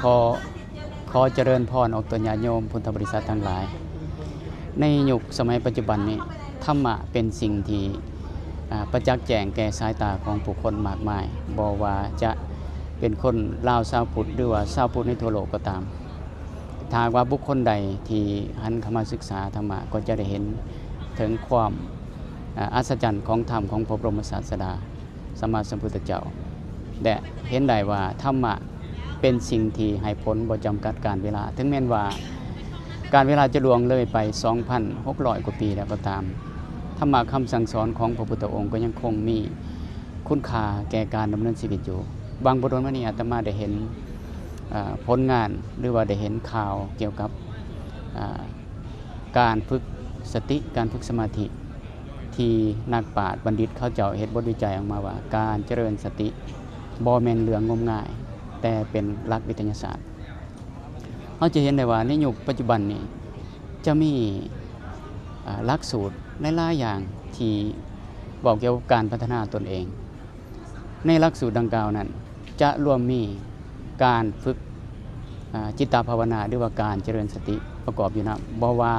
ขอขอเจริญพรออกตัวญาติโยมพุทธบริษัททั้งหลายในยุคสมัยปัจจุบันนี้ธรรมะเป็นสิ่งที่ประจักษ์แจ้งแก่สายตาของผู้คนมากมายบ่ว่าจะเป็นคนลาวชาวพุทธหรือว่าชาวพุทธในทั่วโลกก็ตามถ้าว่าบุคคลใดที่หันเข้ามาศึกษาธรรมะก็จะได้เห็นถึงความอัศจรรย์ของธรรมของพระบรมศาสดาสัมมาสัมพุทธเจ้าและเห็นได้ว่าธรรมะเป็นสิ่งที่ให้ผลบ่จำกัดการเวลาถึงแม้ว่าการเวลาจะล่วงเลยไป 2,600 กว่าปีแล้วก็ตามธรรมะคำสั่งสอนของพระพุทธองค์ก็ยังคงมีคุณค่าแก่การดำเนินชีวิตอยู่บางบทวันนี้อาตมาได้เห็นผลงานหรือว่าได้เห็นข่าวเกี่ยวกับการฝึกสติการฝึกสมาธิที่นักปราชญ์บัณฑิตเขาเจ้าเฮ็ดบทวิจัยออกมาว่าการเจริญสติบ่แม่นเรื่องงมง่ายแต่เป็นหลักวิทยาศาสตร์เราจะเห็นได้ว่าในยุคปัจจุบันนี้จะมีหลักสูตรหลายๆอย่างที่บอกเกี่ยวกับการพัฒนาตนเองในหลักสูตรดังกล่าวนั้นจะรวมมีการฝึกจิตตภาวนาหรือว่าการเจริญสติประกอบอยู่นะบ่ว่า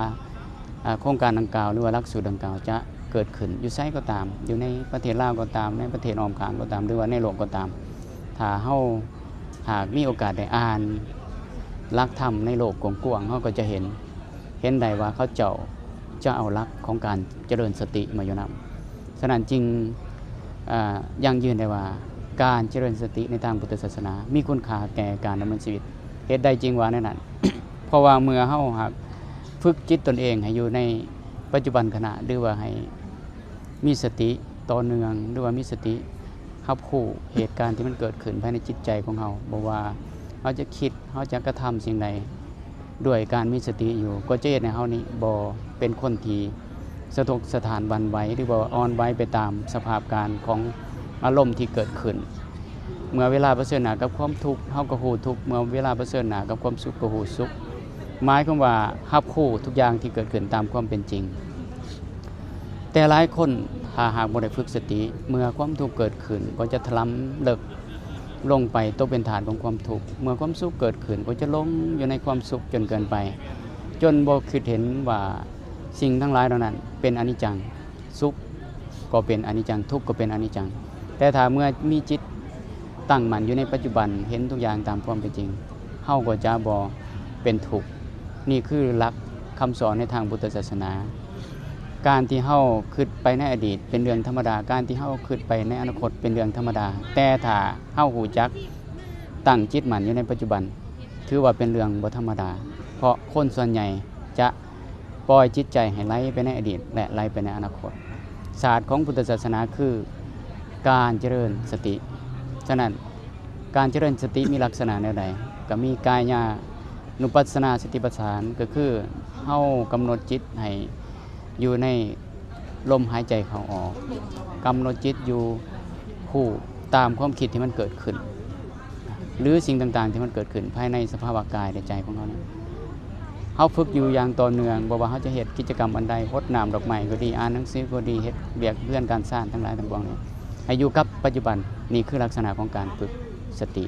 โครงการดังกล่าวหรือว่าหลักสูตรดังกล่าวจะเกิดขึ้นอยู่ไสก็ตามอยู่ในประเทศลาวก็ตามในประเทศอ้อมข้างก็ตามหรือว่าในโลกก็ตามถ้าเฮาหากมีโอกาสได้อ่านหลักธรรมในโลกกว้างๆเฮาก็จะเห็นได้ว่าเขาเจ้าจะเอาหลักของการเจริญสติมาอยู่นำฉะนั้นจึงยังยืนได้ว่าการเจริญสติในทางพุทธศาสนามีคุณค่าแก่การดำเนินชีวิตเหตุใดจริงว่านั่นน่ะ เพราะว่าเมื่อเฮาหากฝึกจิตตนเองให้อยู่ในปัจจุบันขณะหรือว่าให้มีสติต่อเนื่องหรือว่ามีสติรับรู้เหตุการณ์ที่มันเกิดขึ้นภายในจิตใจของเฮาบ่ว่าเฮาจะคิดเฮาจะกระทำสิ่งใดด้วยการมีสติอยู่ก็จะเฮ็ดให้เฮานี่บ่เป็นคนที่สะทกสถานหวั่นไหวหรือว่าอ่อนไหวไปตามสภาพการของอารมณ์ที่เกิดขึ้นเมื่อเวลาเผชิญหน้ากับความทุกข์เฮาก็ฮู้ทุกข์เมื่อเวลาเผชิญหน้ากับความสุขก็ฮู้สุขหมายความว่ารับรู้ทุกอย่างที่เกิดขึ้นตามความเป็นจริงแต่หลายคนถ้าหากบ่ได้ฝึกสติเมื่อความทุกข์เกิดขึ้นก็จะถลำเลิกลงไปตกเป็นฐานของความทุกข์เมื่อความสุขเกิดขึ้นก็จะลงอยู่ในความสุขจนเกินไปจนบ่คิดเห็นว่าสิ่งทั้งหลายเหล่านั้นเป็นอนิจจังสุขก็เป็นอนิจจังทุกข์ก็เป็นอนิจจังแต่ถ้าเมื่อมีจิตตั้งมั่นอยู่ในปัจจุบันเห็นทุกอย่างตามความเป็นจริงเฮาก็จะบ่เป็นทุกข์นี่คือหลักคำสอนในทางพุทธศาสนาการที่เฮาคิดไปในอดีตเป็นเรื่องธรรมดาการที่เฮาคิดไปในอนาคตเป็นเรื่องธรรมดาแต่ถ้าเฮารู้จักตั้งจิตมั่นอยู่ในปัจจุบันถือว่าเป็นเรื่องบ่ธรรมดาเพราะคนส่วนใหญ่จะปล่อยจิตใจให้ไหลไปในอดีตและไหลไปในอนาคตศาสตร์ของพุทธศาสนาคือการเจริญสติฉะนั้นการเจริญสติมีลักษณะแนวใดก็มีกายานุปัสสนาสติปัฏฐานก็คือเฮากำหนดจิตให้อยู่ในลมหายใจเข้าออกกำหนดจิตอยู่คู่ตามความคิดที่มันเกิดขึ้นหรือสิ่งต่างๆที่มันเกิดขึ้นภายในสภาวะกายในใจของเราเนี่ยเฮาฝึกอยู่อย่างต่อเนื่องบ่ว่าเฮาจะเฮ็ดกิจกรรมอันใดรดน้ำดอกไม้ก็ดีอ่านหนังสือก็ดีเฮ็ดเวียกเพื่อนการสร้างทั้งหลายทั้งปวงเนี่ยให้อยู่กับปัจจุบันนี่คือลักษณะของการฝึกสติ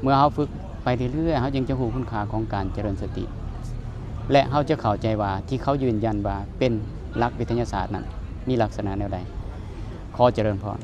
เมื่อเฮาฝึกไปเรื่อยๆเฮาจึงจะรู้คุณค่าของการเจริญสติและเฮาจะเข้าใจว่าที่เขายืนยันว่าเป็นหลักวิทยาศาสตร์นั้นมีลักษณะแนวใดขอเจริญพร